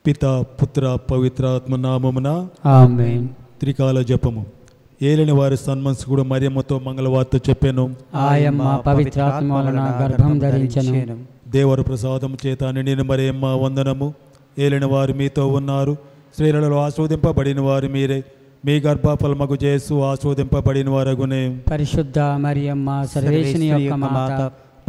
పితా పుత్ర పవిత్రాత్మ నామమున ఆమేన్. త్రికాల జపము. ఏలిన వారి సన్మంసుకుడు మరియమ్మతో మంగళవార్త చెప్పాను. ఆయమ్మ పవిత్రాత్మ వలన గర్భం ధరించెను. దేవర ప్రసాదము చేత నిండిన మరియమ్మ వందనము. ఏలిన వారు మీతో ఉన్నారు, స్త్రీలలో ఆస్వాదింపబడిన వారు మీరే, మీ గర్భఫలమగు యేసు ఆస్వాదింపబడిన వారగునే. పరిశుద్ధ మరియమ్మ సర్వేశ్వని యొక్క మాత,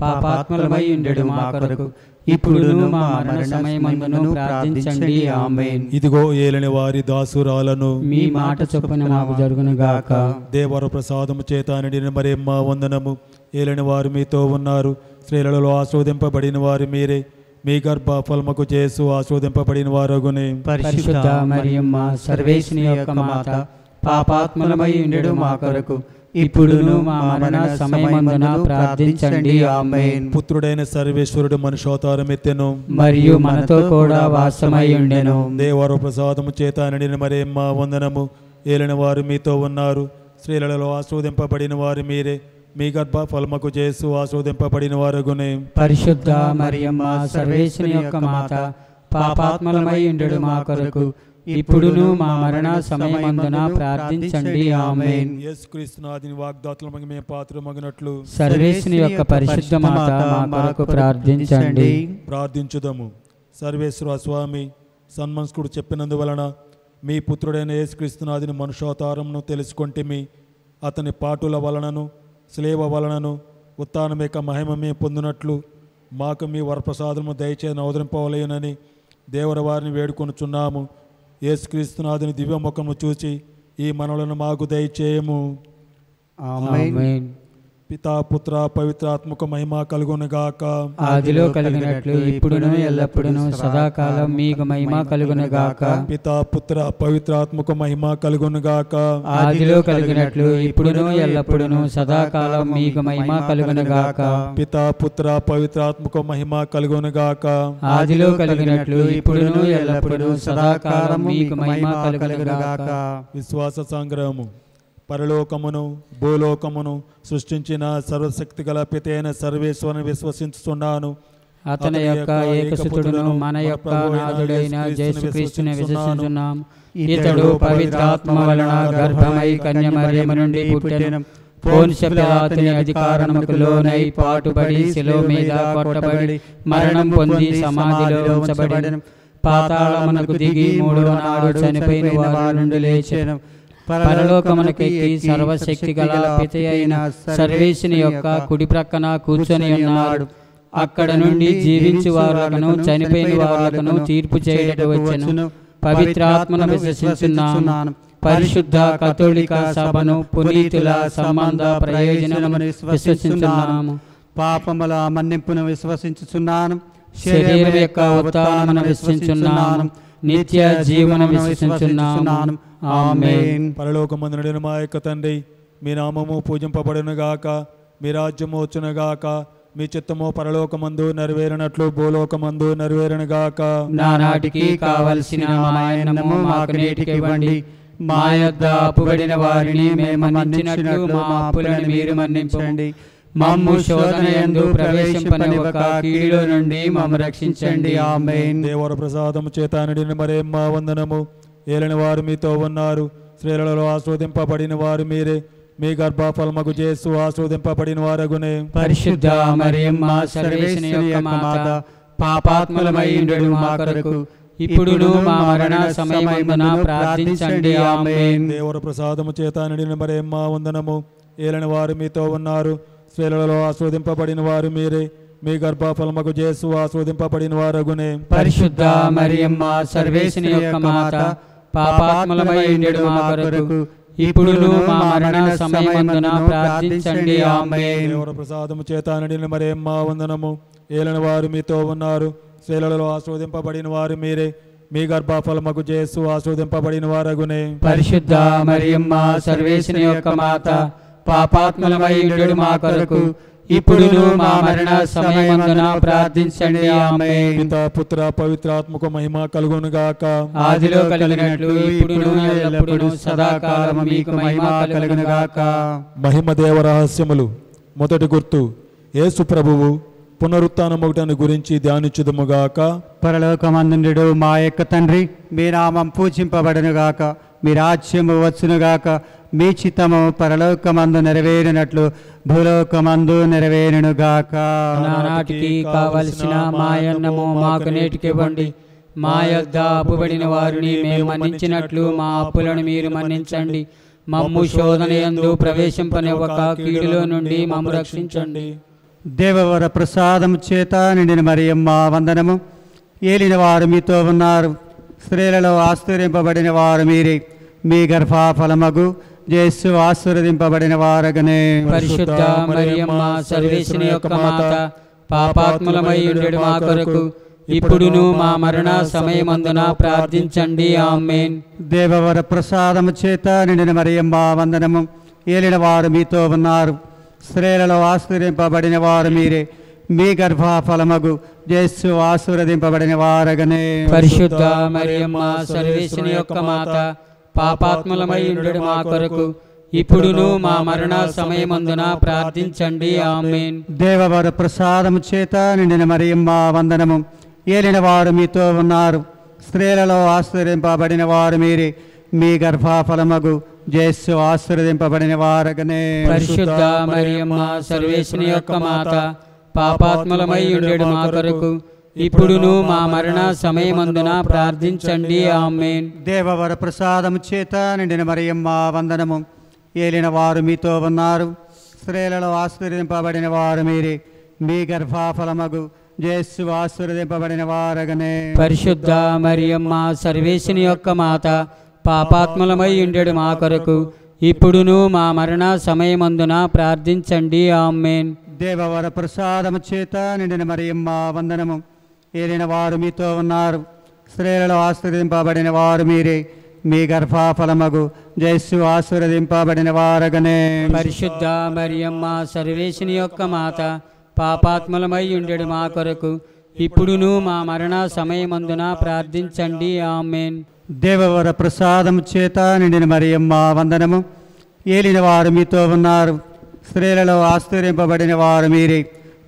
పాపాత్ములమై ఉండెడు మా కొరకు ఇప్పుడును మా మరణ సమయమందును ప్రార్థించండి. ఆమేన్. ఇదిగో ఏలిన వారి దాసురాలను, మీ మాట చొప్పున మాకు జరుగును గాక. దేవర ప్రసాదము చేత నిండిన మరియమ్మ వందనము. ఏలిన వారు మీతో ఉన్నారు, స్త్రీలలో ఆస్వాదింపబడిన వారు మీరే, మీ గర్భఫలమగు యేసు ఆస్వాదింపబడిన వారగునే. పరిశుద్ధ మరియమ్మ సర్వేశ్వని యొక్క మాత, పాపాత్ములమై ఉండెడు మా కొరకు ఇప్పుడును మా మరణ సమయమందున ప్రార్థించండి. ఆమేన్. పుత్రుడైన సర్వేశ్వరుడు మనుషోతారం ఎత్తెను, మరియు మనతో కూడా వాసమై ఉండెను. దేవర ప్రసాదము చేత నిండిన మరియమ్మ వందనము. ఏలిన వారు మీతో ఉన్నారు, స్త్రీలలో ఆస్వాదింపబడిన వారు మీరే, మీ గర్భఫలమగు యేసు ఆస్వాదింపబడిన వారగునే. పరిశుద్ధ మరియమ్మ సర్వేశ్వని యొక్క మాత, పాపాత్ములమై ఉండెడు మా కొరకు ఇప్పుడును మా మరణ సమయమందున ప్రార్థించండి. ఆమేన్. యేసుక్రీస్తునాథుని వాగ్దాతులమగు మేము పాత్రమగునట్లు సర్వేశ్వని యొక్క పరిశుద్ధ మాత మా కొరకు ప్రార్థించండి. ప్రార్థించుదము. సర్వేశ్వర స్వామి, సన్మంస్కుడు చెప్పినందువలన మీ పుత్రుడైన యేసుక్రీస్తునాథుని మనుషావతారమును తెలుసుకొంటిమి. అతని పాటుల వలనను స్లేవ వలనను ఉత్థానమేక మహిమ మేము పొందినట్లు మాకు మీ వరప్రసాదము దయచేసి అవతరింపవలేనని దేవర వారిని వేడుకొనుచున్నాము. యేసుక్రీస్తునాథుని దివ్యముఖము చూచి ఈ మనలను మాకు దయచేయము. ఆమేన్. పితా పుత్ర పవిత్రాత్మక మహిమ కలుగునుగాక. ఆదిలో కలిగినట్లు ఇప్పుడును ఎల్లప్పుడును సదాకాలం మీకు మహిమ కలుగునుగాక. పితా పుత్ర పవిత్రాత్మక మహిమ కలుగునుగాక. ఆదిలో కలిగినట్లు ఇప్పుడును ఎల్లప్పుడును సదాకాలం మీకు మహిమ కలుగునుగాక. పితా పుత్ర పవిత్రాత్మక మహిమ కలుగునుగాక. ఆదిలో కలిగినట్లు ఇప్పుడును ఎల్లప్పుడును సదాకాలం మీకు మహిమ కలుగునుగాక. విశ్వాస సంగ్రహము. పరలోకమును భూలోకమును సృష్టించిన సర్వశక్తి గల పితైన సర్వేశ్వరుని విశ్వసించుచున్నాను. అతని యొక్క ఏకసుతుడును మన యొక్క నాథుడైన యేసుక్రీస్తుని విశ్వసించున్నాం. ఇతడు పవిత్రాత్మ వలన గర్భమై కన్యమరియము నుండి పుట్టెను. పోన్షియ పిలాతుని అధికారముకు లోనై పాటుబడి శిలువ మీద కొట్టబడి మరణం పొంది సమాధిలో ఉంచబడెను. పాతాళమునకు దిగి మూడవ నాడు చనిపోయిన వారి నుండి లేచెను. పరలోకమునకెక్కి సర్వశక్తి గల పిత అయిన సర్వేశ్వరుని యొక్క కుడి ప్రక్కన కూర్చొని ఉన్నాడు. అక్కడ నుండి జీవించు వారులను చనిపోయిన వారులను తీర్పు చేయటకు వచ్చెను. పవిత్రాత్మను విశ్వసించున్నాను. పరిశుద్ధ కథోలిక సభను పునీతుల సంబంధ ప్రయోజనమును విశ్వసించున్నాము. పాపముల మన్నింపును విశ్వసించుచున్నాను. శరీరం యొక్క ఉత్థానమును విశ్వసించున్నాను. నిత్య జీవనం విశ్వసించున్నాను. ఆమేన్. పరలోకమందున మా యొక్క తండ్రి, మీ నామము పూజింపబడునుగాక, మీ రాజ్యము వచ్చునుగాక, మీ చిత్తము పరలోకమందు నెరవేరినట్లు భూలోకమందు నెరవేరునుగాక. నానాటికి కావలసిన మాయన్నము మాకు నేటికి ఇవ్వండి. మా యొద్ద అప్పుబడిన వారిని మేము మన్నించినట్లు మా అప్పులను మీరు మన్నించండి. మమ్ము శోధన యందు ప్రవేశింపనివ్వక కీడులో నుండి మమ్ము రక్షించండి. ఆమేన్. దేవర ప్రసాదము చేత నిండిన మరియమ్మ వందనము. ఏలిన వారు మీతో ఉన్నారు, స్త్రీలలో ఆస్వాదింపబడిన వారు మీరే, మీ గర్భఫలమగు యేసు ఆస్వాదింపబడిన వారగునే. పరిశుద్ధ మరియమ్మ సర్వేశ్వరుని యొక్క మాత, పాపాత్ములమై ఉండెడు మా కొరకు ఇప్పుడును మా మరణ సమయమందున ప్రార్థించండి. ఆమేన్. దేవర ప్రసాదము చేత నిండిన మరియమ్మ వందనము. ఏలిన వారు మీతో ఉన్నారు, స్త్రీలలో ఆస్వాదింపబడిన వారు మీరే, మీ గర్భఫలమగు యేసు ఆస్వాదింపబడిన వారగునే. పరిశుద్ధ మరియమ్మ సర్వేశ్వరుని యొక్క మాత, పాపాత్ములమై ఉండెడు మా కొరకు ఇప్పుడును మా మరణ సమయమందున ప్రార్థించండి. ఆమేన్. దేవర ప్రసాదము చేత నిండిన మరియమ్మ వందనము. ఏలిన వారు మీతో ఉన్నారు, స్త్రీలలో ఆస్వాదింపబడిన వారు మీరే, మీ గర్భఫలమగు యేసు ఆస్వాదింపబడిన వారగునే. పరిశుద్ధ మరియమ్మ సర్వేశ్వరుని యొక్క మాత, పాపాత్ములమై ఉండెడు మా కొరకు ఇప్పుడును మా మరణ సమయమందున ప్రార్థించండి. ఆమేన్. పితా పుత్ర పవిత్రాత్మక మహిమ కలుగునుగాక. ఆదిలో కలిగినట్లు ఇప్పుడును ఎల్లప్పుడును సదాకాలం మీకు మహిమ కలుగునుగాక. మహిమ దేవ రహస్యములు. మొదటి గుర్తు, యేసు ప్రభువు పునరుత్థానం ఒకటని గురించి ధ్యానించుదుముగాక. పరలోకమందుండు మా యొక్క తండ్రి, మీ నామం పూజింపబడునుగాక, మీ రాజ్యము వచ్చునుగాక, మీ చిత్తము పరలోకమందు నెరవేరినట్లు భూలోకమందు నెరవేరునుగాక. నానాటికి కావలసిన మాయన్నము మాకు నేటికివ్వండి. మా యొద్ద అప్పుబడిన వారిని మేము మన్నించినట్లు మా అప్పులను మీరు మన్నించండి. మమ్ము శోధన యందు ప్రవేశింపనివ్వక కీడులో నుండి మమ్ము రక్షించండి. దేవవర ప్రసాదము చేత నిండిన మరియమ్మ వందనము. ఏలిన వారు మీతో ఉన్నారు, స్త్రీలలో ఆశీర్వదింపబడిన వారు మీరే, మీ గర్భఫలమగు యేసు ఆశీర్వదింపబడిన వారగనే. పరిశుద్ధ మరియమ్మ సర్వేశ్వరుని యొక్క మాత, పాపాత్ములమై ఉండెడు మా కొరకు ఇప్పుడును మా మరణ సమయమందున ప్రార్థించండి. ఆమేన్. దేవవర ప్రసాదము చేత నిండిన మరియమ్మ వందనము. ఏలిన వారు మీతో ఉన్నారు, స్త్రీలలో ఆశీర్వదింపబడిన వారు మీరే, మీ గర్భఫలమగు యేసు ఆశీర్వదింపబడిన వారగనే. పరిశుద్ధ మరియమ్మ సర్వేశ్వరుని యొక్క మాత, పాపాత్ములమై ఉండెడు మా కొరకు ఇప్పుడును మా మరణ సమయమందున ప్రార్థించండి. ఆమేన్. దేవవర ప్రసాదము చేత నిండిన మరియమ్మ వందనము. ఏలిన వారు మీతో ఉన్నారు, స్త్రీలలో ఆశీర్వదింపబడిన వారు మీరే, మీ గర్భఫలమగు యేసు ఆశీర్వదింపబడిన వారగనే. పరిశుద్ధ మరియమ్మ సర్వేశ్వరుని యొక్క మాత, పాపాత్ములమై ఉండెడు మా కొరకు ఇప్పుడును మా మరణ సమయమందున ప్రార్థించండి. ఆమేన్. దేవవర ప్రసాదము చేత నిండిన మరియమ్మ వందనము. ఏలిన వారు మీతో ఉన్నారు, స్త్రీలలో ఆశీర్వదింపబడిన వారు మీరే, మీ గర్భఫలమగు యేసు ఆశీర్వదింపబడిన వారగనే. పరిశుద్ధ మరియమ్మ సర్వేశ్వరుని యొక్క మాత, పాపాత్ములమై ఉండెడు మా కొరకు ఇప్పుడును మా మరణ సమయమందున ప్రార్థించండి. ఆమేన్. దేవవర ప్రసాదము చేత నిండిన మరియమ్మ వందనము. ఏలిన వారు మీతో ఉన్నారు, స్త్రీలలో ఆశీర్వదింపబడిన వారు మీరే, మీ గర్భఫలమగు యేసు ఆశీర్వదింపబడిన వారగనే. పరిశుద్ధ మరియమ్మ సర్వేశ్వరుని యొక్క మాత, పాపాత్ములమై ఉండెడు మా కొరకు ఇప్పుడును మా మరణ సమయమందున ప్రార్థించండి. ఆమేన్. దేవవర ప్రసాదము చేత నిండిన మరియమ్మ వందనము. ఏలిన వారు మీతో ఉన్నారు, స్త్రీలలో ఆశీర్వదింపబడిన వారు మీరే,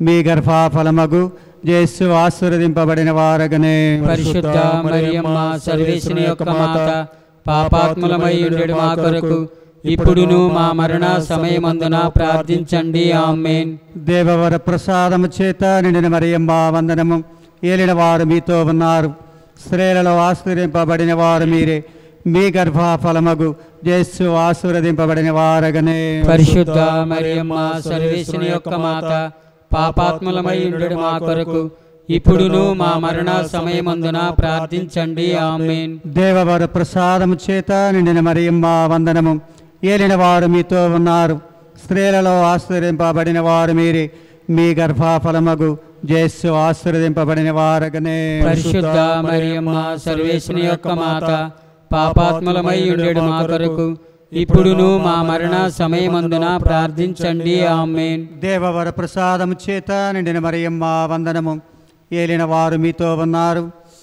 మీ గర్భఫలమగు యేసు ఆశీర్వదింపబడిన వారగనే. పరిశుద్ధ మరియమ్మ సర్వేశ్వరుని యొక్క మాత, పాపాత్ములమై ఉండెడు మా కొరకు ఇప్పుడును మా మరణ సమయమందున ప్రార్థించండి. ఆమేన్. దేవవర ప్రసాదము చేత నిండిన మరియమ్మ వందనము. ఏలిన వారు మీతో ఉన్నారు, స్త్రీలలో ఆశీర్వదింపబడిన వారు మీరే, మీ గర్భఫలమగు యేసు ఆశీర్వదింపబడిన వారగనే. పరిశుద్ధ మరియమ్మ సర్వేశ్వరుని యొక్క మాత, పాపాత్ములమై ఉండెడు మా కొరకు ఇప్పుడును మా మరణ సమయమందున ప్రార్థించండి. ఆమేన్. దేవవర ప్రసాదము చేత నిండిన మరియమ్మ వందనము. ఏలిన వారు మీతో ఉన్నారు, స్త్రీలలో ఆశీర్వదింపబడిన వారు మీరే, మీ గర్భఫలమగు యేసు ఆశీర్వదింపబడిన వారగనే. పరిశుద్ధ మరియమ్మ సర్వేశ్వరుని యొక్క మాత, పాపాత్ములమై ఉండెడు మా కొరకు ఇప్పుడును మా మరణ సమయమందున ప్రార్థించండి. ఆమేన్. దేవవర ప్రసాదము చేత నిండిన మరియమ్మ వందనము. ఏలిన వారు మీతో ఉన్నారు,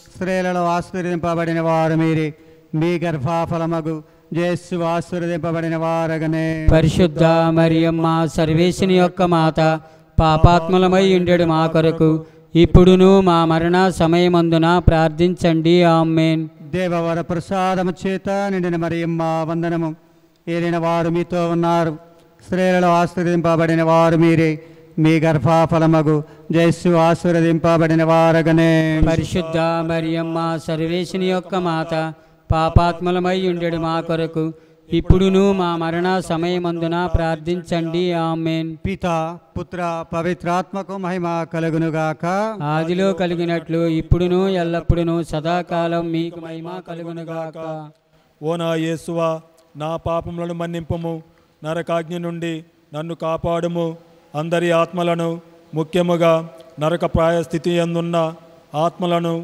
స్త్రీలలో ఆశీర్వదింపబడిన వారు మీరే, మీ గర్భఫలమగు యేసు ఆశీర్వదింపబడిన వారగనే. పరిశుద్ధ మరియమ్మ సర్వేశ్వరుని యొక్క మాత, పాపాత్ములమై ఉండెడు మా కొరకు ఇప్పుడును మా మరణ సమయమందున ప్రార్థించండి. ఆమేన్. దేవవర ప్రసాదము చేత నిండిన మరియమ్మ వందనము. ఏలిన వారు మీతో ఉన్నారు, స్త్రీలలో ఆశీర్వదింపబడిన వారు మీరే, మీ గర్భఫలమగు యేసు ఆశీర్వదింపబడిన వారగనే. పరిశుద్ధ మరియమ్మ సర్వేశ్వరుని యొక్క మాత, పాపాత్ములమై ఉండెడు మా కొరకు ఇప్పుడును మా మరణ సమయమందున ప్రార్థించండి. ఆమేన్. పితా పుత్ర పవిత్రాత్మకు మహిమ కలుగునుగాక. ఆదిలో కలిగినట్లు ఇప్పుడును ఎల్లప్పుడును సదాకాలం మీకు మహిమ కలుగునుగాక. ఓ నా యేసువా, నా పాపములను మన్నింపుము, నరకాజ్ఞ నుండి నన్ను కాపాడుము. అందరి ఆత్మలను, ముఖ్యముగా నరక ప్రాయ స్థితి యందున్న ఆత్మలను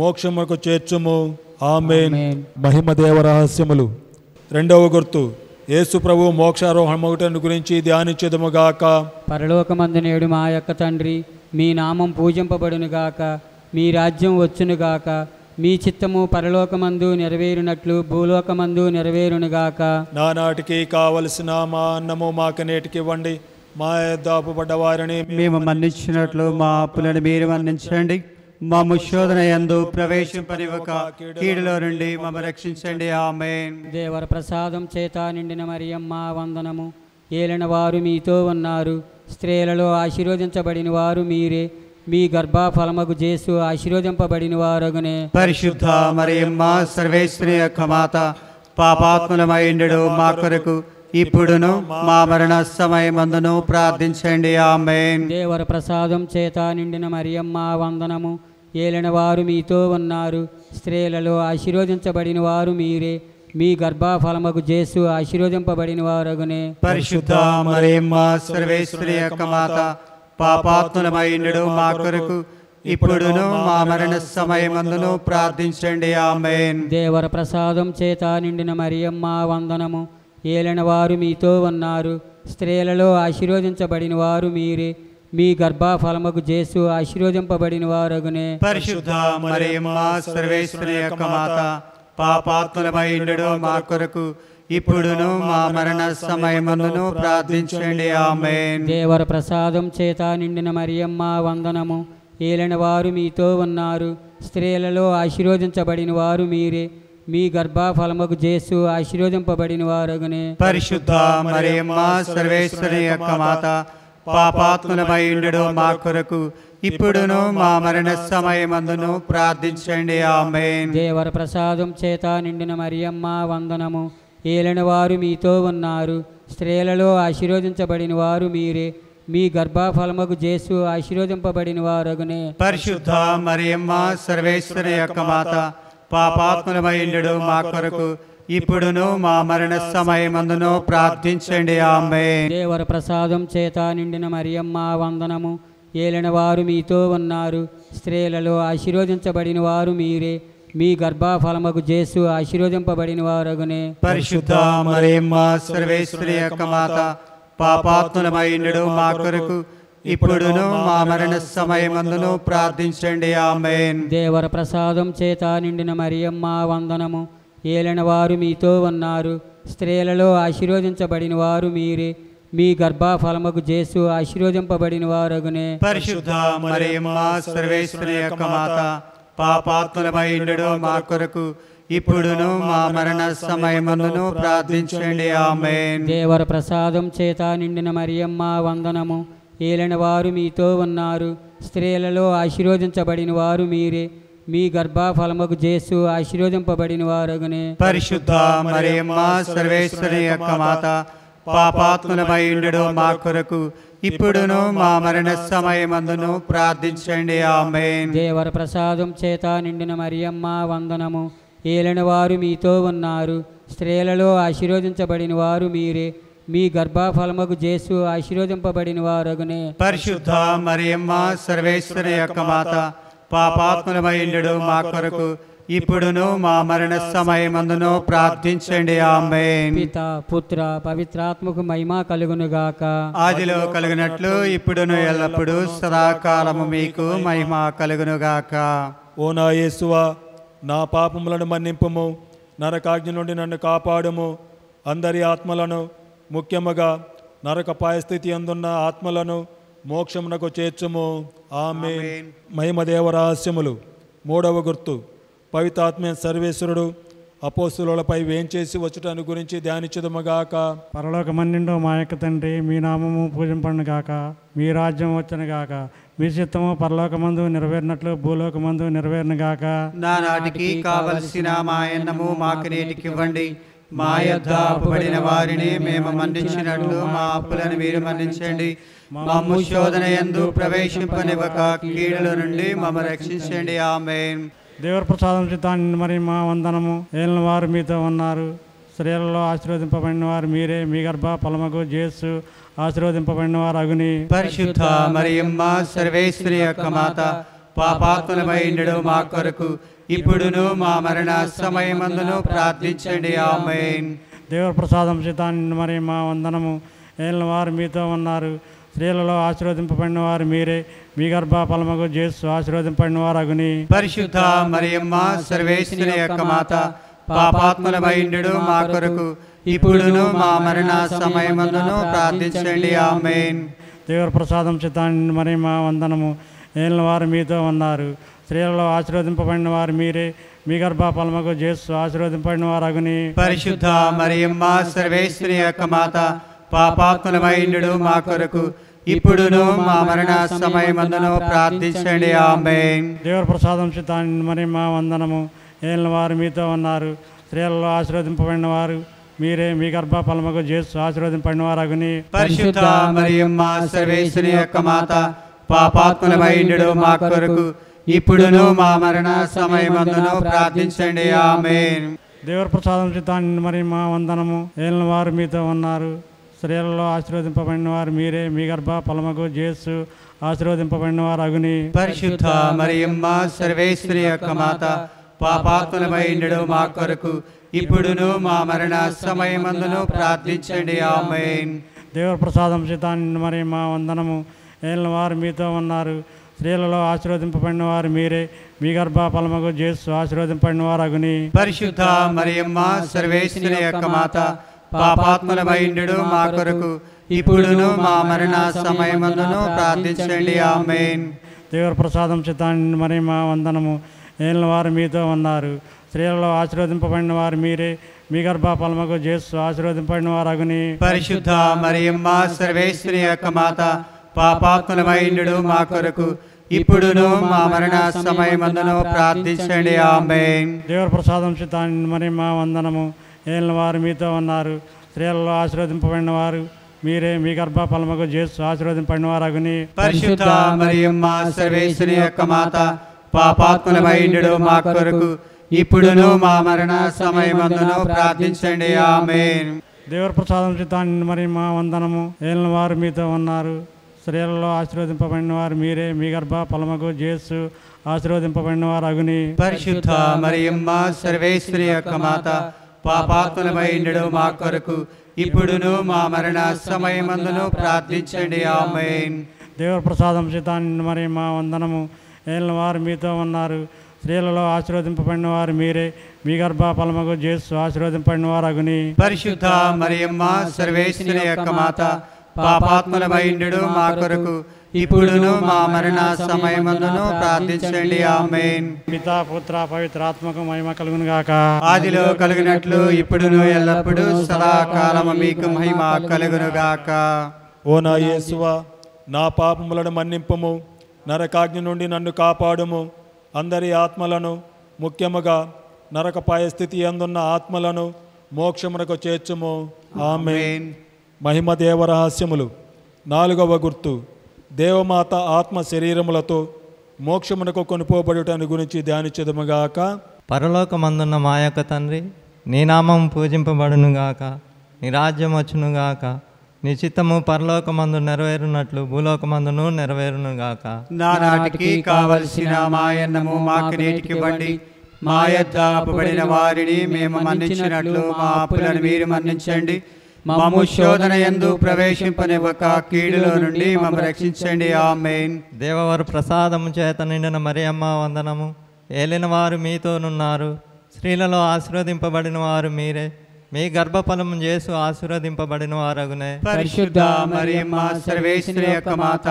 మోక్షముకు చేర్చుము. ఆమేన్. మహిమదేవ రహస్యములు. రెండవ గుర్తు, యేసు ప్రభు మోక్షారోహణమొకటను గురించి ధ్యానించెదముగాక. పరలోకమందు నేడు మా యొక్క తండ్రి, మీ నామం పూజింపబడునుగాక, మీ రాజ్యం వచ్చునుగాక, మీ చిత్తము పరలోకమందు నెరవేరునట్లు భూలోకమందు నెరవేరునుగాక. నానాటికి కావలసిన మా అన్నము మాకు నేటికివ్వండి. మా యొద్ద అప్పుపడ్డ వారిని మేము మన్నించినట్లు మా అప్పులను మీరు మన్నించండి. మమ్ము శోధన యందు ప్రవేశింపనివ్వక కీడులో నుండి మమ్మ రక్షించండి. ఆమేన్. దేవర ప్రసాదం చేత నిండిన మరియమ్మ వందనము. ఏలిన వారు మీతో ఉన్నారు, స్త్రీలలో ఆశీర్వదించబడిన వారు మీరే. మీ గర్భఫలమగు జేసు ఆశీర్వదింపబడిన వారగునే. పరిశుద్ధ మరియమ్మ సర్వేశ్వరి యొక్క మాత, పాపాత్ములమైండు మా కొరకు ఇప్పుడును మా మరణ సమయమందును ప్రార్థించండి. ఆమేన్. దేవర ప్రసాదం చేత నిండిన మరియమ్మ వందనము. ఏలిన వారు మీతో ఉన్నారు, స్త్రీలలో ఆశీర్వదించబడిన వారు మీరే. మీ గర్భఫలమగు జేసు ఆశీర్వదింపబడిన వారగునే. పరిశుద్ధ మరియమ్మ సర్వేశ్వరి యొక్క మాత, పాపాత్ములమైండు మా కొరకు ఇప్పుడును మా మరణ సమయమందును ప్రార్థించండి. ఆమేన్. దేవర ప్రసాదం చేత నిండిన మరియమ్మ వందనము. ఏలిన వారు మీతో ఉన్నారు, స్త్రీలలో ఆశీర్వదించబడిన వారు మీరే. మీ గర్భఫలమగు జేసు ఆశీర్వదింపబడిన వారగునే. పరిశుద్ధ మరియమ్మ సర్వేశ్వరి యొక్క మాత, పాపాత్ములమైండు మా కొరకు ఇప్పుడును మా మరణ సమయమందును ప్రార్థించండి. ఆమేన్. దేవర ప్రసాదం చేత నిండిన మరియమ్మ వందనము. ఏలిన వారు మీతో ఉన్నారు, స్త్రీలలో ఆశీర్వదించబడిన వారు మీరే. మీ గర్భఫలమగు జేసు ఆశీర్వదింపబడిన వారగునే. పరిశుద్ధ మరియమ్మ సర్వేశ్వరి యొక్క మాత, పాపాత్ములమైండు మా కొరకు ఇప్పుడును మా మరణ సమయమందును ప్రార్థించండి. ఆమేన్. దేవర ప్రసాదం చేత నిండిన మరియమ్మ వందనము. ఏలిన వారు మీతో ఉన్నారు, స్త్రీలలో ఆశీర్వదించబడిన వారు మీరే. మీ గర్భఫలమగు జేసు ఆశీర్వదింపబడిన వారగునే. పరిశుద్ధ మరియమ్మ సర్వేశ్వరి యొక్క మాత, పాపాత్ములమైండు మా కొరకు ఇప్పుడును మా మరణ సమయమందును ప్రార్థించండి. ఆమేన్. దేవర ప్రసాదం చేత నిండిన మరియమ్మ వందనము. ఏలిన వారు మీతో ఉన్నారు, స్త్రీలలో ఆశీర్వదించబడిన వారు మీరే. మీ గర్భఫలమగు జేసు ఆశీర్వదింపబడిన వారగునే. పరిశుద్ధ మరియమ్మ సర్వేశ్వరి యొక్క మాత, పాపాత్ములమైండు మా కొరకు ఇప్పుడును మా మరణ సమయమందును ప్రార్థించండి. ఆమేన్. దేవర ప్రసాదం చేత నిండిన మరియమ్మ వందనము. ఏలిన వారు మీతో ఉన్నారు, స్త్రీలలో ఆశీర్వదించబడిన వారు మీరే. మీ గర్భఫలమగు జేసు ఆశీర్వదింపబడిన వారగునే. పరిశుద్ధ మరియమ్మ సర్వేశ్వరి యొక్క మాత, పాపాత్ములమైండు మా కొరకు ఇప్పుడును మా మరణ సమయమందును ప్రార్థించండి. ఆమేన్. దేవర ప్రసాదం చేత నిండిన మరియమ్మ వందనము. ఏలిన వారు మీతో ఉన్నారు, స్త్రీలలో ఆశీర్వదించబడిన వారు మీరే. మీ గర్భఫలమగు జేసు ఆశీర్వదింపబడిన వారగునే. పరిశుద్ధ మరియమ్మ సర్వేశ్వరి యొక్క మాత, పాపాత్ములమైండు మా కొరకు ఇప్పుడును మా మరణ సమయమందును ప్రార్థించండి. ఆమేన్. దేవర ప్రసాదం చేత నిండిన మరియమ్మ వందనము. ఏలిన వారు మీతో ఉన్నారు, స్త్రీలలో ఆశీర్వదించబడిన వారు మీరే. మీ గర్భఫలమగు జేసు ఆశీర్వదింపబడిన వారగునే. పరిశుద్ధ మరియమ్మ సర్వేశ్వరి యొక్క మాత, పాపాత్ములమైండు మా కొరకు ఇప్పుడును మా మరణ సమయమందును ప్రార్థించండి. ఆమేన్. పిత పుత్ర పవిత్రాత్మకు మహిమ కలుగునుగాక. ఆదిలో కలిగినట్లు ఇప్పుడును ఎల్లప్పుడూ సదాకాలము మీకు మహిమ కలుగునుగాక. ఓ నా యేసువా, నా పాపములను మన్నింపుము, నరకాగ్ని నుండి నన్ను కాపాడుము. అందరి ఆత్మలను, ముఖ్యముగా నరక పాయస్థితి అందున్న ఆత్మలను మోక్షమునకు చేర్చుము. ఆమేన్. మహిమదేవ రహస్యములు. మూడవ గుర్తు, పవిత్రాత్మ సర్వేశ్వరుడు అపోస్తులపై వేంచేసి వచ్చుటను గురించి ధ్యానించుదుముగాక. పరలోకమన్నిండో మా యొక్క తండ్రి, మీ నామము పూజింపను గాక, మీ రాజ్యం వచ్చును గాక, మీ చిత్తము పరలోకమందు నెరవేరినట్లు భూలోకమందు నెరవేరును గాక. నానాటికి కావలసిన మా అన్నము మాకు నేటికి ఇవ్వండి. మా యొద్ద అప్పుబడిన వారిని మేము మన్నించినట్లు మా అప్పులను మీరు మన్నించండి. మమ్ము శోధన యందు ప్రవేశింపనివ్వక కీడుల నుండి మమ్మ రక్షించండి. ఆమేన్. దేవుని ప్రసాదం చిత్తాన్ని మరి మా వందనము. ఏలిన వారు మీతో ఉన్నారు, స్త్రీలలో ఆశీర్వదింపబడిన వారు మీరే. మీ గర్భ ఫలమగు జేసు ఆశీర్వదింపబడిన వారు అగుని. పరిశుద్ధ మరియమ్మ సర్వేశ్వరి యొక్క మాత, పాపాత్ములమైండు మా కొరకు ఇప్పుడును మా మరణ సమయమందును ప్రార్థించండి. ఆమేన్. దేవుని ప్రసాదం చిత్తాన్ని మరి మా వందనము. ఏలిన వారు మీతో ఉన్నారు, స్త్రీలలో ఆశీర్వదింపబడిన వారు మీరే. మీ గర్భ ఫలమగు జేసు ఆశీర్వదింపబడిన వారు అగుని. పరిశుద్ధ మరియమ్మ సర్వేశ్వరి యొక్క మాత, పాపాత్ములమైండు మా కొరకు ఇప్పుడును మా మరణ సమయమందును ప్రార్థించండి. ఆమేన్. దేవుని ప్రసాదం చిత్తాన్ని మరి మా వందనము. ఏలిన వారు మీతో ఉన్నారు. స్త్రీలలో ఆశీర్వదింపబడిన వారు మీరే. మీ గర్భఫలముగు యేసు ఆశీర్వదింపబడిన వారు అగుని. పరిశుద్ధ మరియమ్మ సర్వేశ్వరి యొక్క మాత, పాపాత్ములమైండు మా కొరకు ఇప్పుడును మా మరణ సమయమందును ప్రార్థించండి. ఆమేన్. దేవుని ప్రసాదం చిత్తాన్ని మరి మా వందనము. ఏలిన వారు మీతో ఉన్నారు. స్త్రీలలో ఆశీర్వదింపబడిన వారు మీరే. మీ గర్భఫలముగు యేసు ఆశీర్వదింపబడిన వారు అగుని. పరిశుద్ధ మరియమ్మ సర్వేశ్వరి యొక్క మాత, పాపాత్ములమైండు మా కొరకు ఇప్పుడును మా మరణ సమయమందును ప్రార్థించండి. ఆమేన్. దేవుని ప్రసాదం చిత్తాన్ని మరి మా వందనము. ఏలిన వారు మీతో ఉన్నారు. స్త్రీలలో ఆశీర్వదింపబడిన వారు మీరే. మీ గర్భఫలముగు యేసు ఆశీర్వదింపబడిన వారు అగుని. పరిశుద్ధ మరియమ్మ సర్వేశ్వరి యొక్క మాత, పాపాత్ములమైండు మా కొరకు ఇప్పుడును మా మరణ సమయమందును ప్రార్థించండి. ఆమేన్. దేవుని ప్రసాదం చిత్తాన్ని మరి మా వందనము. ఏలిన వారు మీతో ఉన్నారు. స్త్రీలలో ఆశీర్వదింపబడిన వారు మీరే. మీ గర్భఫలముగు యేసు ఆశీర్వదింపబడిన వారు అగుని. పరిశుద్ధ మరియమ్మ సర్వేశ్వరి యొక్క మాత, పాపాత్ములమైండు మా కొరకు ఇప్పుడును మా మరణ సమయమందును ప్రార్థించండి. ఆమేన్. దేవుని ప్రసాదం చిత్తాన్ని మరి మా వందనము. ఏలిన వారు మీతో ఉన్నారు. స్త్రీలలో ఆశీర్వదింపబడిన వారు మీరే. మీ గర్భఫలముగు యేసు ఆశీర్వదింపబడిన వారు అగుని. పరిశుద్ధ మరియమ్మ సర్వేశ్వరి యొక్క మాత, పాపాత్ములమైండు మా కొరకు ఇప్పుడును మా మరణ సమయమందును ప్రార్థించండి. ఆమేన్. దేవుని ప్రసాదం చిత్తాన్ని మరి మా వందనము. ఏలిన వారు మీతో ఉన్నారు. స్త్రీలలో ఆశీర్వదింపబడిన వారు మీరే. మీ గర్భఫలముగు యేసు ఆశీర్వదింపబడిన వారు అగుని. పరిశుద్ధ మరియమ్మ సర్వేశ్వరి యొక్క మాత, పాపాత్ములమైండు మా కొరకు ఇప్పుడును మా మరణ సమయమందును ప్రార్థించండి. ఆమేన్. దేవుని ప్రసాదం చిత్తాన్ని మరి మా వందనము. ఏలిన వారు మీతో ఉన్నారు. స్త్రీలలో ఆశీర్వదింపబడిన వారు మీరే. మీ గర్భఫలముగు యేసు ఆశీర్వదింపబడిన వారు అగుని. పరిశుద్ధ మరియమ్మ సర్వేశ్వరి యొక్క మాత, పాపాత్ములమైండు మా కొరకు ఇప్పుడును మా మరణ సమయమందును ప్రార్థించండి. ఆమేన్. దేవుని ప్రసాదం చిత్తాన్ని మరి మా వందనము. ఏలిన వారు మీతో ఉన్నారు. స్త్రీలలో ఆశీర్వదింపబడిన వారు మీరే. మీ గర్భఫలముగు యేసు ఆశీర్వదింపబడిన వారు అగుని. పరిశుద్ధ మరియమ్మ సర్వేశ్వరి యొక్క మాత, పాపాత్ములమైండు మా కొరకు ఇప్పుడును మా మరణ సమయమందును ప్రార్థించండి. ఆమేన్. పితా పుత్ర పవిత్రాత్మకు మహిమ కలుగును గాక. ఆదిలో కలిగినట్లు ఇప్పుడును ఎల్లప్పుడూ సదాకాలము మీకు మహిమ కలుగును గాక. ఓ నా యేసువా, నా పాపములను మన్నింపుము. నరకాగ్ని నుండి నన్ను కాపాడుము. అందరి ఆత్మలను, ముఖ్యముగా నరకపాయ స్థితి అందున్న ఆత్మలను మోక్షమునకు చేర్చుము. ఆమేన్. మహిమ దేవరహస్యములు. 4వ గుర్తు. దేవమాత ఆత్మ శరీరములతో మోక్షమునకు కొనుపోబడుటను గురించి ధ్యానించదుముగాక. పరలోకమందున్న మా యొక్క తండ్రి, నీ నామం పూజింపబడునుగాక. నీ రాజ్యం వచ్చునుగాక. నీ చిత్తము పరలోకమందు నెరవేరునట్లు భూలోకమందును నెరవేరునుగాక. నానాటికి కావలసిన మాయన్నము మాకు నేటికివ్వండి. మా యొద్ద అప్పుబడిన వారిని మేము మన్నించినట్లు మా అప్పులను మీరు మన్నించండి. మమ్ము శోధన యందు ప్రవేశింపనివ్వక కీడులో నుండి మమ్ము రక్షించండి. ఆమేన్. దేవవర ప్రసాదము చేత నిండిన మరియమ్మ వందనము. ఏలిన వారు మీతోనున్నారు. స్త్రీలలో ఆశీర్వదింపబడిన వారు మీరే. మీ గర్భఫలము యేసు ఆశీర్వదింపబడిన వారగునే. పరిశుద్ధ మరియమ్మ సర్వేశ్వరి యొక్క మాత,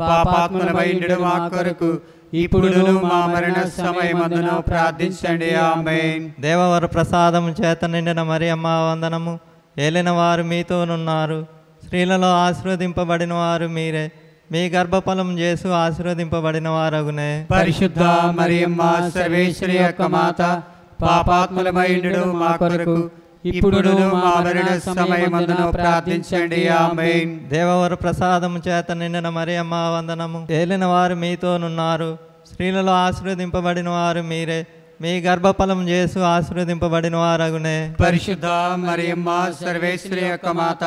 పాపాత్ములమైండు మా కొరకు ఇప్పుడును మా మరణ సమయమందును ప్రార్థించండి. ఆమేన్. దేవవర ప్రసాదము చేత నిండిన మరియమ్మ వందనము. ఏలిన వారు మీతోనున్నారు. స్త్రీలలో ఆశీర్వదింపబడిన వారు మీరే. మీ గర్భఫలం యేసు ఆశీర్వదింపబడిన వారగునే. పరిశుద్ధ మరియమ్మ సర్వేశ్వరి యొక్క మాత, పాపాత్ములమైండు మా కొరకు ఇప్పుడును మా మరణ సమయమందును ప్రార్థించండి. ఆమేన్. దేవవర ప్రసాదము చేత నిండిన మరియమ్మ వందనము. ఏలిన వారు మీతోనున్నారు. స్త్రీలలో ఆశీర్వదింపబడిన వారు మీరే. మీ గర్భఫలం యేసు ఆశీర్వదింపబడిన వారగునే. పరిశుద్ధ మరియమ్మ సర్వేశ్వరి యొక్క మాత,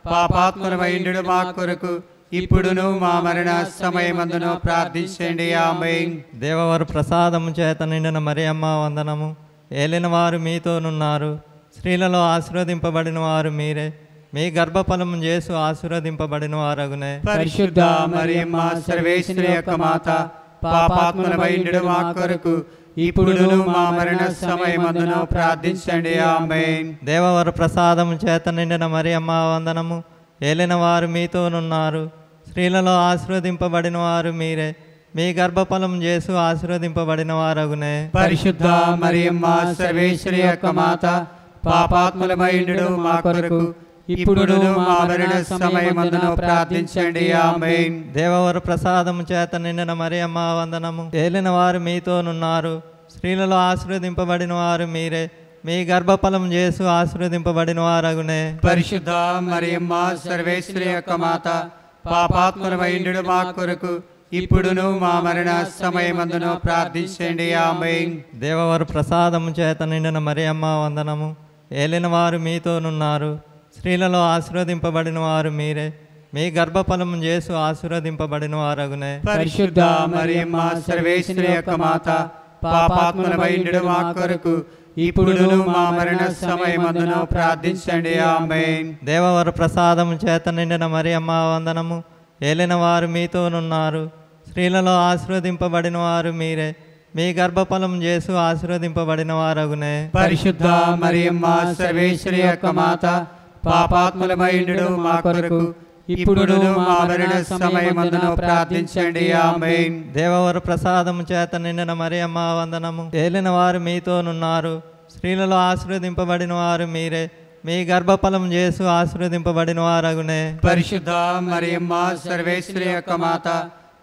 పాపాత్ములమైండు మా కొరకు ఇప్పుడును మా మరణ సమయమందును ప్రార్థించండి. ఆమేన్. దేవవర ప్రసాదము చేత నిండిన మరియమ్మ వందనము. ఏలిన వారు మీతోనున్నారు. స్త్రీలలో ఆశీర్వదింపబడిన వారు మీరే. మీ గర్భఫలం యేసు ఆశీర్వదింపబడిన వారగునే. పరిశుద్ధ మరియమ్మ సర్వేశ్వరి యొక్క మాత, పాపాత్ములమైండు మా కొరకు ఇప్పుడును మా మరణ సమయమందును ప్రార్థించండి. ఆమేన్. దేవవర ప్రసాదము చేత నిండిన మరియమ్మ వందనము. ఏలిన వారు మీతోనున్నారు. స్త్రీలలో ఆశీర్వదింపబడిన వారు మీరే. మీ గర్భఫలం యేసు ఆశీర్వదింపబడిన వారగునే. పరిశుద్ధ మరియమ్మ సర్వేశ్వరి యొక్క మాత, పాపాత్ములమైండు మా కొరకు ఇప్పుడును మా మరణ సమయమందును ప్రార్థించండి. ఆమేన్. దేవవర ప్రసాదము చేత నిండిన మరియమ్మ వందనము. ఏలిన వారు మీతోనున్నారు. స్త్రీలలో ఆశీర్వదింపబడిన వారు మీరే. మీ గర్భఫలం యేసు ఆశీర్వదింపబడిన వారగునే. పరిశుద్ధ మరియమ్మ సర్వేశ్వరి యొక్క మాత, పాపాత్ములమైండు మా కొరకు ఇప్పుడును మా మరణ సమయమందును ప్రార్థించండి. ఆమేన్. దేవవర ప్రసాదము చేత నిండిన మరియమ్మ వందనము. ఏలిన వారు మీతోనున్నారు. స్త్రీలలో ఆశీర్వదింపబడిన వారు మీరే. మీ గర్భఫలం యేసు ఆశీర్వదింపబడిన వారగునే. పరిశుద్ధ మరియమ్మ సర్వేశ్వరి యొక్క మాత, పాపాత్ములమైండు మా కొరకు ఇప్పుడును మా మరణ సమయమందును ప్రార్థించండి. ఆమేన్. దేవవర ప్రసాదము చేత నిండిన మరియమ్మ వందనము. ఏలిన వారు మీతోనున్నారు. స్త్రీలలో ఆశీర్వదింపబడిన వారు మీరే. మీ గర్భఫలం యేసు ఆశీర్వదింపబడిన వారగునే. పరిశుద్ధ మరియమ్మ సర్వేశ్వరి యొక్క మాత, పాపాత్ములమైండు మా కొరకు ఇప్పుడును మా మరణ సమయమందును ప్రార్థించండి. ఆమేన్. దేవవర ప్రసాదము చేత నిండిన మరియమ్మ వందనము. ఏలిన వారు మీతోనున్నారు. స్త్రీలలో ఆశీర్వదింపబడిన వారు మీరే. మీ గర్భఫలం యేసు ఆశీర్వదింపబడిన వారగునే. పరిశుద్ధ మరియమ్మ సర్వేశ్వరి యొక్క మాత,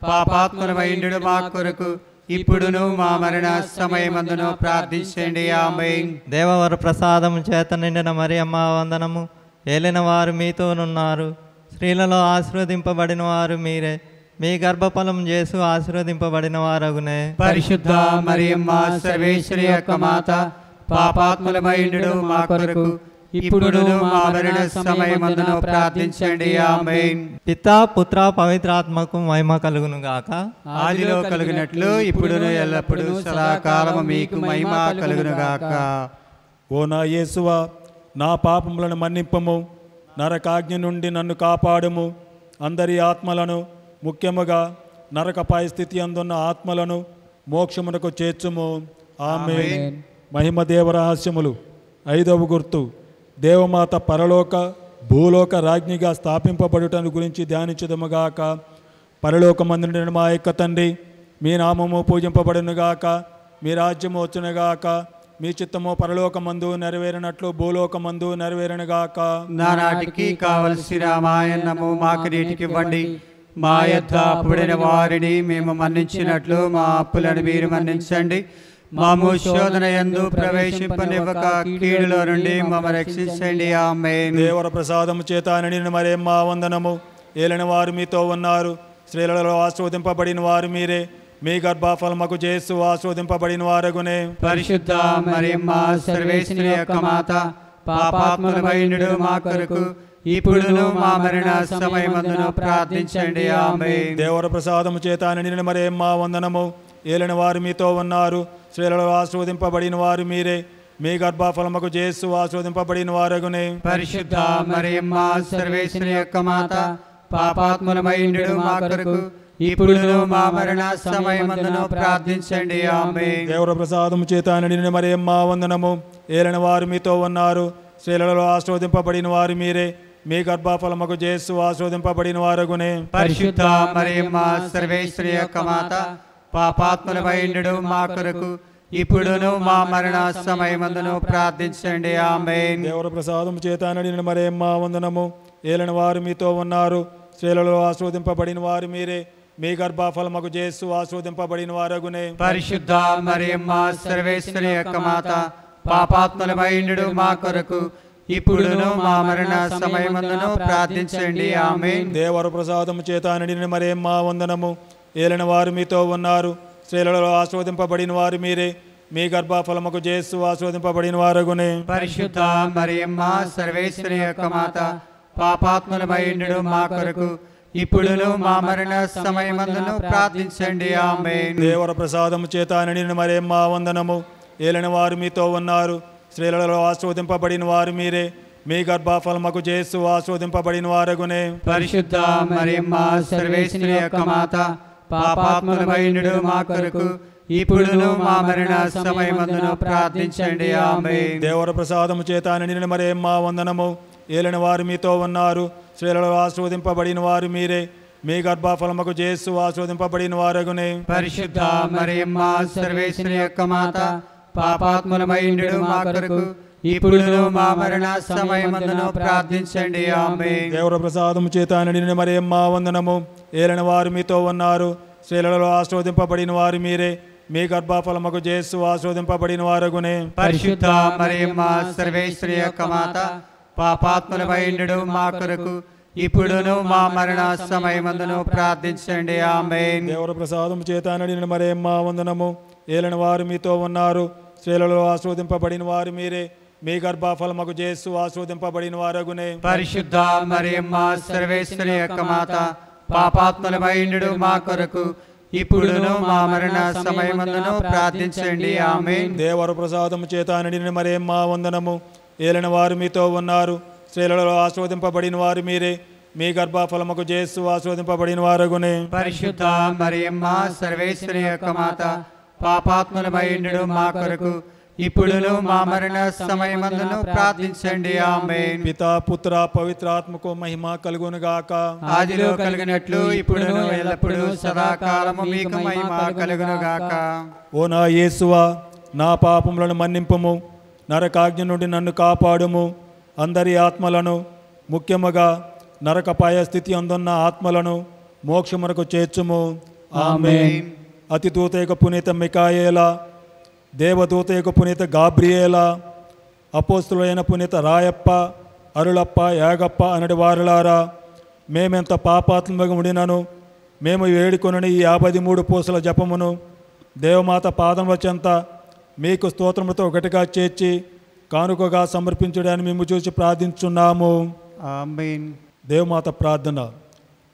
పాపాత్ములమైండు మా కొరకు ఇప్పుడును మా మరణ సమయమందును ప్రార్థించండి. ఆమేన్. దేవవర ప్రసాదము చేత నిండిన మరియమ్మ వందనము. ఏలిన వారు మీతోనున్నారు. స్త్రీలలో ఆశీర్వదింపబడిన వారు మీరే. మీ గర్భఫలం యేసు ఆశీర్వదింపబడిన వారగునే. పరిశుద్ధ మరియమ్మ సర్వేశ్వరి యొక్క మాత, పాపాత్ములమైండు మా కొరకు ఇప్పుడును మా మరణ సమయమందును ప్రార్థించండి. ఆమేన్. పితా పుత్ర పవిత్రాత్మకు మహిమ కలుగును గాక. ఆదిలో కలిగినట్లు ఇప్పుడును ఎల్లప్పుడూ సదాకాలము మీకు మహిమ కలుగును గాక. ఓ నా యేసువా, నా పాపములను మన్నింపము. నరకాజ్ఞ నుండి నన్ను కాపాడుము. అందరి ఆత్మలను, ముఖ్యముగా నరకపాయ స్థితి అందున్న ఆత్మలను మోక్షమునకు చేర్చుము. ఆమేన్. మహిమ దేవరహస్యములు. 5వ గుర్తు, దేవమాత పరలోక భూలోక రాజ్ఞిగా స్థాపింపబడుటను గురించి ధ్యానించుదముగాక. పరలోకమందుండిన మా యొక్క తండ్రి, మీ నామము పూజింపబడునుగాక. మీ రాజ్యము వచ్చునుగాక. మీ చిత్తము పరలోకమందు నెరవేరినట్లు భూలోకమందు నెరవేరునుగాక. నానాటికి కావలసిన మాయన్నము మాకు నీటికి ఇవ్వండి. మా యొద్ద అప్పుడైన వారిని మేము మన్నించినట్లు మా అప్పులను మీరు మన్నించండి. మాము శోధన యందు ప్రవేశింపనివ్వక కీడులో నుండి మమ్మ రక్షించండి. ఆమేన్. దేవర ప్రసాదము చేత నిండిన మరియమ్మ వందనము. ఏలిన వారు మీతో ఉన్నారు. స్త్రీలలో ఆశీర్వదింపబడిన వారు మీరే. మీ గర్భఫలముకు యేసు ఆశీర్వదింపబడిన వారగునే. పరిశుద్ధ మరియమ్మ సర్వేశ్వరి యొక్క మాత, పాపాత్ములమైండు మా కొరకు ఇప్పుడును మా మరణ సమయమందును ప్రార్థించండి. ఆమేన్. దేవర ప్రసాదము చేత నిండిన మరియమ్మ వందనము. ఏలిన వారు మీతో ఉన్నారు. స్త్రీలలో ఆశీర్వదింపబడిన వారు మీరే. మీ గర్భఫలముకు యేసు ఆశీర్వదింపబడిన వారగునే. పరిశుద్ధ మరియమ్మ సర్వేశ్వరి యొక్క మాత, పాపాత్ములమైండు మా కొరకు ఇప్పుడును మా మరణ సమయమందును ప్రార్థించండి. ఆమేన్. దేవర ప్రసాదము చేత నిండిన మరియమ్మ వందనము. ఏలిన వారు మీతో ఉన్నారు. స్త్రీలలో ఆశీర్వదింపబడిన వారు మీరే. మీ గర్భఫలముకు యేసు ఆశీర్వదింపబడిన వారగునే. పరిశుద్ధ మరియమ్మ సర్వేశ్వరి యొక్క మాత, పాపాత్ములమైండు మా కొరకు ఇప్పుడును మా మరణ సమయమందును ప్రార్థించండి. ఆమేన్. దేవర ప్రసాదము చేత నిండిన మరియమ్మ వందనము. ఏలిన వారు మీతో ఉన్నారు. స్త్రీలలో ఆశీర్వదింపబడిన వారు మీరే. మీ గర్భఫలముకు యేసు ఆశీర్వదింపబడిన వారగునే. పరిశుద్ధ మరియమ్మ సర్వేశ్వరి యొక్క మాత, పాపాత్ములమైండు మా కొరకు ఇప్పుడును మా మరణ సమయమందును ప్రార్థించండి. ఆమేన్. దేవర ప్రసాదము చేత నిండిన మరియమ్మ వందనము. ఏలిన వారు మీతో ఉన్నారు. స్త్రీలలో ఆశీర్వదింపబడిన వారు మీరే. మీ గర్భఫలముకు యేసు ఆశీర్వదింపబడిన వారగునే. పరిశుద్ధ మరియమ్మ సర్వేశ్వరి యొక్క మాత, పాపాత్ములమైండు మా కొరకు ఇప్పుడును మా మరణ సమయమందును ప్రార్థించండి. ఆమేన్. దేవర ప్రసాదము చేత నిండిన మరియమ్మ వందనము. ఏలిన వారు మీతో ఉన్నారు. స్త్రీలలో ఆశీర్వదింపబడిన వారు మీరే. మీ గర్భఫలముకు యేసు ఆశీర్వదింపబడిన వారగునే. పరిశుద్ధ మరియమ్మ సర్వేశ్వరి యొక్క మాత, పాపాత్ములమైనడు మా కొరకు ఇప్పుడును మా మరణ సమయమందును ప్రార్థించండి. ఆమేన్. దేవర ప్రసాదము చేత నిండిన మరియమ్మ వందనము. ఏలిన వారు మీతో ఉన్నారు, స్త్రీలలో ఆశీర్వదింపబడిన వారు మీరే, మీ గర్భఫలముకు యేసు ఆశీర్వదింపబడిన వారగునే. పరిశుద్ధ మరియమ్మ సర్వేశ్వరి యొక్క మాత, పాపాత్ములమైనడు మా కొరకు ఇప్పుడును మా మరణ సమయమందును ప్రార్థించండి. ఆమేన్. దేవర ప్రసాదము చేత నిండిన మరియమ్మ వందనము. ఏలిన వారు మీతో ఉన్నారు, స్త్రీలలో ఆశీర్వదింపబడిన వారు మీరే, మీ గర్భఫలముకు యేసు ఆశీర్వదింపబడిన వారగునే. పరిశుద్ధ మరియమ్మ సర్వేశ్వరి యొక్క మాత, పాపాత్ములమైనడు మా కొరకు ఇప్పుడును మా మరణ సమయమందును ప్రార్థించండి. ఆమేన్. దేవర ప్రసాదము చేత నిండిన మరియమ్మ వందనము. ఏలిన వారు మీతో ఉన్నారు, స్త్రీలలో ఆశీర్వదింపబడిన వారు మీరే, మీ గర్భఫలముకు యేసు ఆశీర్వదింపబడిన వారగునే. పరిశుద్ధ మరియమ్మ సర్వేశ్వరి యొక్క మాత, పాపాత్ములమైనడు మా కొరకు ఇప్పుడును మా మరణ సమయమందును ప్రార్థించండి. ఆమేన్. దేవర ప్రసాదము చేత నిండిన మరియమ్మ వందనము. ఏలిన వారు మీతో ఉన్నారు, స్త్రీలలో ఆశీర్వదింపబడిన వారు మీరే, మీ గర్భఫలముకు యేసు ఆశీర్వదింపబడిన వారగునే. పరిశుద్ధ మరియమ్మ సర్వేశ్వరి యొక్క మాత, పాపాత్ములమైనడు మా కొరకు ఇప్పుడును మా మరణ సమయమందును ప్రార్థించండి. ఆమేన్. పితా పుత్ర పవిత్రాత్మకు మహిమ కలుగునుగాక. ఆదిలో కలిగినట్లు ఇప్పుడును ఎల్లప్పుడూ సదాకాలము మీకు మహిమ కలుగునుగాక. ఓ నా యేసువా, నా పాపములను మన్నింపుము, నరకాజ్ఞ నుండి నన్ను కాపాడుము, అందరి ఆత్మలను, ముఖ్యముగా నరకపాయ స్థితి అందున్న ఆత్మలను మోక్షమునకు చేర్చుము. ఆమేన్. అతిదూతయకు పునీత మికాయేల, దేవదూతయకు పునీత గాబ్రియేల, అపోస్తులైన పునీత రాయప్ప, అరుళప్ప, యాగప్ప అనడి వారులారా, మేమెంత పాపాత్మగా ఉండినను మేము వేడుకొనని ఈ 53 పూసల జపమును దేవమాత పాదముల చెంత మీకు స్తోత్రములతో ఒకటిగా చేర్చి కానుకగా సమర్పించడానికి మేము చూసి ప్రార్థించున్నాము. ఆమేన్. దేవమాత ప్రార్థన.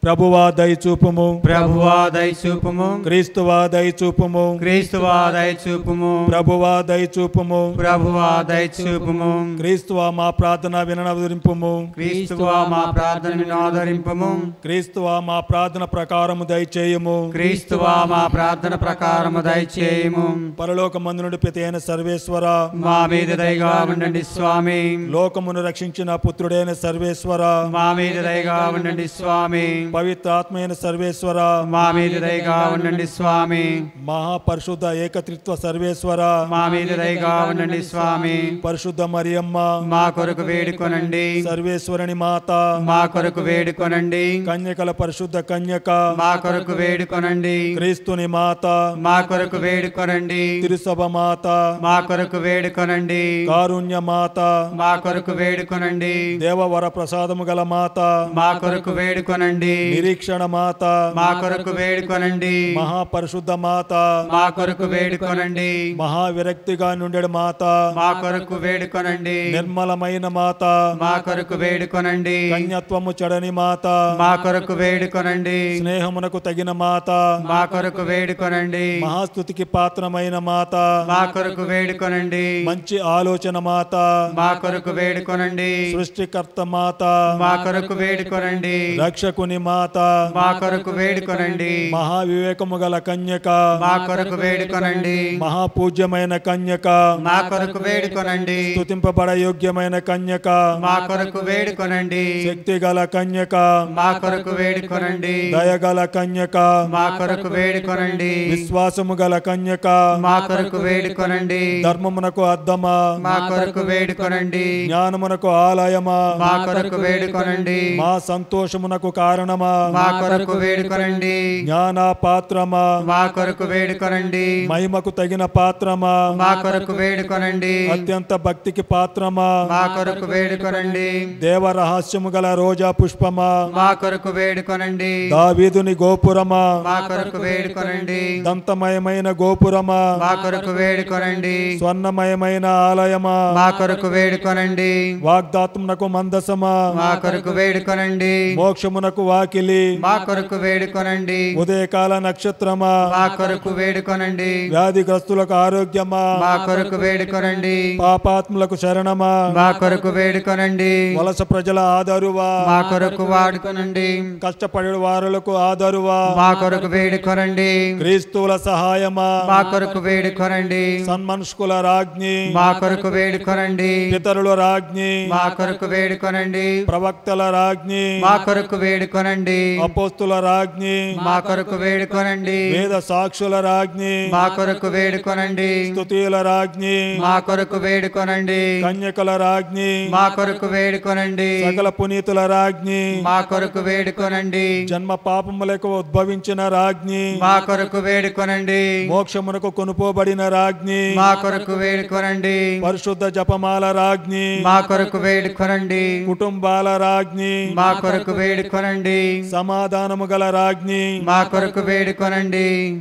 ప్రభువా దయచూపుము, ప్రభువా దయచూపుము, క్రీస్తువా దయచూపుము, క్రీస్తువా దయచూపుము, ప్రభువా దయచూపుము, ప్రభువా దయచూపుము, క్రీస్తువా మా ప్రార్థన వినవరింపుము, క్రీస్తువా మా ప్రార్థనను ఆదరింపుము, క్రీస్తువా మా ప్రార్థన ప్రకారము దయచేయము, క్రీస్తువా మా ప్రార్థన ప్రకారము దయచేయము. పరలోకమందు నుండి పిత అయిన సర్వేశ్వర, మా మీద దయగా ఉండండి స్వామి. లోకమును రక్షించిన పుత్రుడైన సర్వేశ్వర, మా మీద దయగా ఉండండి స్వామి. పవిత్రాత్మైన సర్వేశ్వర, మా మీద దయగా ఉండండి స్వామి. మహాపరిశుద్ధ ఏకత్రిత్వ సర్వేశ్వర, మా మీద దయగా ఉండండి స్వామి. పరిశుద్ధ మరియమ్మ, మా కొరకు వేడుకొనండి. సర్వేశ్వరుని మాత, మా కొరకు వేడుకొనండి. కన్యకల పరిశుద్ధ కన్యక, మా కొరకు వేడుకొనండి. క్రీస్తుని మాత, మా కొరకు వేడుకొనండి. తిరుసభ మాత, మా కొరకు వేడుకొనండి. కారుణ్య మాత, మా కొరకు వేడుకొనండి. దేవవర ప్రసాదము గల మాత, మా కొరకు వేడుకొనండి. నిరీక్షణ మాత, మా కొరకు వేడుకొనండి. మహాపరిశుద్ధ మాత, మా కొరకు వేడుకొనండి. మహావిరక్తిగా నుండెడు మాత, మా కొరకు వేడుకొనండి. నిర్మలమైన మాత, మా కొరకు వేడుకొనండి. కన్యత్వము చెడని మాత, మా కొరకు వేడుకొనండి. స్నేహమునకు తగిన మాత, మా కొరకు వేడుకొనండి. మహాస్తుతికి పాత్రమైన మాత, మా కొరకు వేడుకొనండి. మంచి ఆలోచన మాత, మా కొరకు వేడుకొనండి. సృష్టికర్త మాత, మా కొరకు వేడుకొనండి. రక్షకుని మాత, మా కొరకు వేడుకొనండి. మహావివేకము గల కన్యక, మా కొరకు వేడుకొనండి. మహాపూజ్యమైన కన్యక, మా కొరకు వేడుకొనండి. స్తుతింపబడ యోగ్యమైన కన్యక, మా కొరకు వేడుకొనండి. శక్తి గల కన్యక, మా కొరకు వేడుకొనండి. దయగల కన్యక, మా కొరకు వేడుకొనండి. విశ్వాసము గల కన్యక, మా కొరకు వేడుకొనండి. ధర్మమునకు అద్దమా, మా కొరకు వేడుకొనండి. జ్ఞానమునకు ఆలయమా, మా కొరకు వేడుకొనండి. మా సంతోషమునకు కారణమా, మా కొరకు వేడుకొనండి. జ్ఞాన పాత్రమా, మా కొరకు వేడుకొనండి. మహిమకు తగిన పాత్రమా, మా కొరకు వేడుకొనండి. అత్యంత భక్తికి పాత్రమా, మా కొరకు వేడుకొనండి. దేవ రహస్యము గల రోజా పుష్పమా, మా కొరకు వేడుకొనండి. దావీదుని గోపురమా, మా కొరకు వేడుకొనండి. దంతమయమైన గోపురమా, మా కొరకు వేడుకొనండి. స్వర్ణమయమైన ఆలయమా, మా కొరకు వేడుకొనండి. వాగ్దాత్మునకు మందసమా, మా కొరకు వేడుకొనండి. మోక్షమునకు వాకి వాకిలి మా కొరకు వేడుకొనండి. ఉదయకాల నక్షత్రమా మా కొరకు వేడుకొనండి. వ్యాధిగ్రస్తులకు ఆరోగ్యమా మా కొరకు వేడుకొనండి. పాపాత్ములకు శరణమా మా కొరకు వేడుకొనండి. వలస ప్రజల ఆదరువా మా కొరకు వాడుకొనండి. కష్టపడే వారులకు ఆదరువా మా కొరకు వేడుకొనండి. క్రీస్తువుల సహాయమా మా కొరకు వేడుకొనండి. సన్మనుష్కుల రాజ్ఞి మా కొరకు వేడుకొనండి. పితరుల రాజ్ఞి మా కొరకు వేడుకొనండి. ప్రవక్తల రాజ్ఞి మా కొరకు వేడుకొనండి. అపోస్తుల రాజ్ఞి మా కొరకు వేడుకొనండి. వేద సాక్షుల రాజ్ఞి మా కొరకు వేడుకొనండి. స్తుతియుల రాజ్ఞి మా కొరకు వేడుకొనండి. కన్యకల రాజ్ఞి మా కొరకు వేడుకొనండి. సకల పునీతుల రాజ్ఞి మా కొరకు వేడుకొనండి. జన్మ పాపములకు ఉద్భవించిన రాజ్ఞి మా కొరకు వేడుకొనండి. మోక్షమునకు కొనుపోబడిన రాజ్ఞి మా కొరకు వేడుకొనండి. పరిశుద్ధ జపమాల రాజ్ఞి మా కొరకు వేడుకొనండి. కుటుంబాల రాజ్ఞి మా కొరకు వేడుకొనండి. సమాధానము గల రాజ్ఞి మా కొరకు వేడుకొనండి.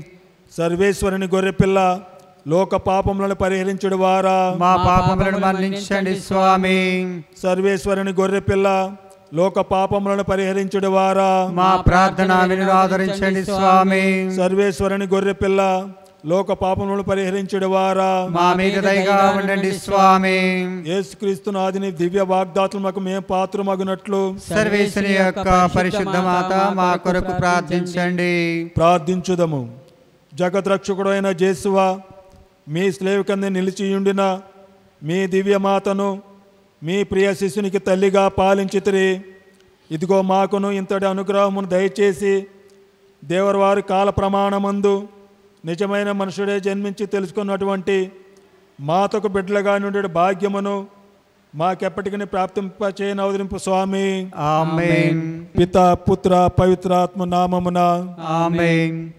సర్వేశ్వరుని గొర్రెపిల్ల లోక పాపములను పరిహరించుడు వారా మా పాపములను మన్నించండి స్వామి. సర్వేశ్వరుని గొర్రెపిల్ల లోక పాపములను పరిహరించుడు వారా మా ప్రార్థన విని ఆదరించండి స్వామి. సర్వేశ్వరుని గొర్రెపిల్ల లోక పాపములను పరిహరించుడు వారా మా మీద దయగా ఉండండి స్వామి. యేసుక్రీస్తు నాదిని దివ్య వాగ్దాతులకు మేము పాత్రమగునట్లు సర్వేశ్వరి యొక్క పరిశుద్ధ మాత మా కొరకు ప్రార్థించండి. ప్రార్థించుదము. జగద్రక్షకుడైన జేసువా, మీ స్లేవకంది నిలిచియుండిన మీ దివ్యమాతను మీ ప్రియ శిశునికి తల్లిగా పాలించితిరి. ఇదిగో మాకును ఇంతటి అనుగ్రహమును దయచేసి దేవరవారి కాల ప్రమాణమందు నిజమైన మనుషుడే జన్మించి తెలుసుకున్నటువంటి మాతకు బిడ్డలుగా నుండి భాగ్యమును మాకెప్పటికీ ప్రాప్తింపచేయని అవతరింపు స్వామి. ఆమేన్. పిత పుత్ర పవిత్రాత్మ నామమున ఆమేన్.